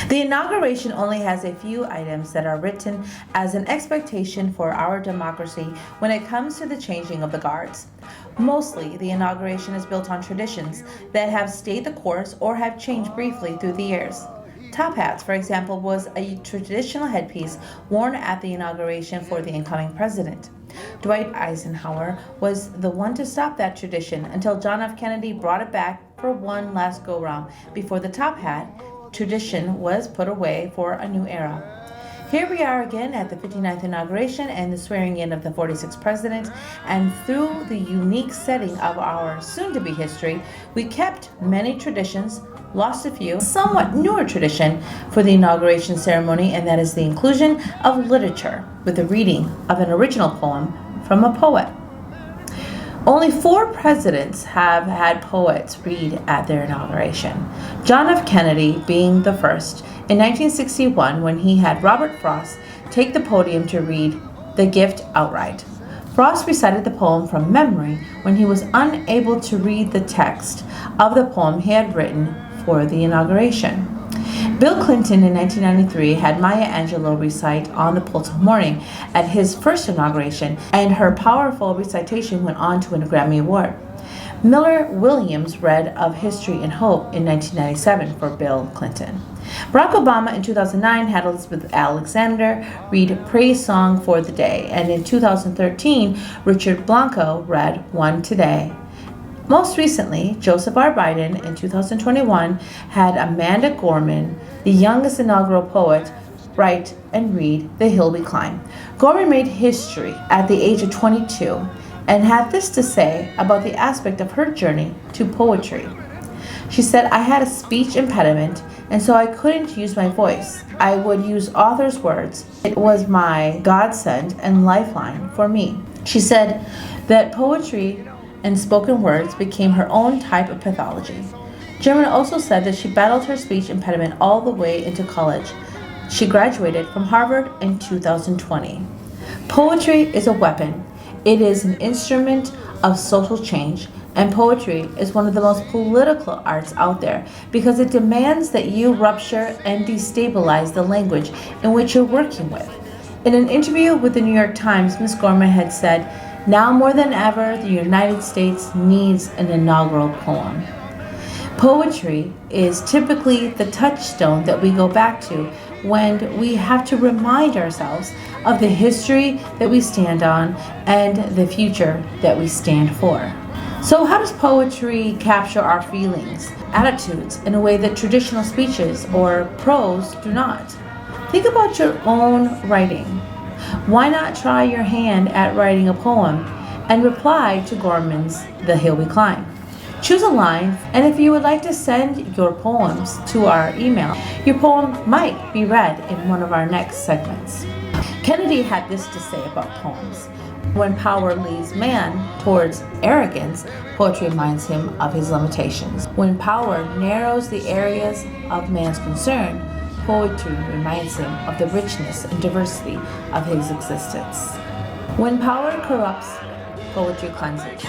The inauguration only has a few items that are written as an expectation for our democracy when it comes to the changing of the guards. Mostly, the inauguration is built on traditions that have stayed the course or have changed briefly through the years. Top hats, for example, was a traditional headpiece worn at the inauguration for the incoming president. Dwight Eisenhower was the one to stop that tradition until John F. Kennedy brought it back for one last go-round before the top hat tradition was put away for a new era. Here we are again at the 59th inauguration and the swearing in of the 46th president, and through the unique setting of our soon-to-be history, we kept many traditions, lost a few, somewhat newer tradition for the inauguration ceremony, and that is the inclusion of literature with the reading of an original poem from a poet. Only 4 presidents have had poets read at their inauguration, John F. Kennedy being the first in 1961 when he had Robert Frost take the podium to read The Gift outright. Frost recited the poem from memory when he was unable to read the text of the poem he had written for the inauguration. Bill Clinton in 1993 had Maya Angelou recite On the Pulse of Morning at his first inauguration, and her powerful recitation went on to win a Grammy Award. Miller Williams read Of History and Hope in 1997 for Bill Clinton. Barack Obama in 2009 had Elizabeth Alexander read Praise Song for the Day, and in 2013, Richard Blanco read One Today. Most recently, Joseph R. Biden in 2021 had Amanda Gorman, the youngest inaugural poet, write and read The Hill We Climb. Gorman made history at the age of 22 and had this to say about the aspect of her journey to poetry. She said, I had a speech impediment, and so I couldn't use my voice. I would use author's words. It was my godsend and lifeline for me. She said that poetry and spoken words became her own type of pathology. Gorman also said that she battled her speech impediment all the way into college. She graduated from Harvard in 2020. Poetry is a weapon. It is an instrument of social change, and poetry is one of the most political arts out there because it demands that you rupture and destabilize the language in which you're working with. In an interview with the New York Times, Ms. Gorman had said, now more than ever, the United States needs an inaugural poem. Poetry is typically the touchstone that we go back to when we have to remind ourselves of the history that we stand on and the future that we stand for. So how does poetry capture our feelings, attitudes in a way that traditional speeches or prose do not? Think about your own writing. Why not try your hand at writing a poem and reply to Gorman's The Hill We Climb? Choose a line, and if you would like to send your poems to our email, your poem might be read in one of our next segments. Kennedy had this to say about poems. When power leads man towards arrogance, poetry reminds him of his limitations. When power narrows the areas of man's concern, poetry reminds him of the richness and diversity of his existence. When power corrupts, poetry cleanses.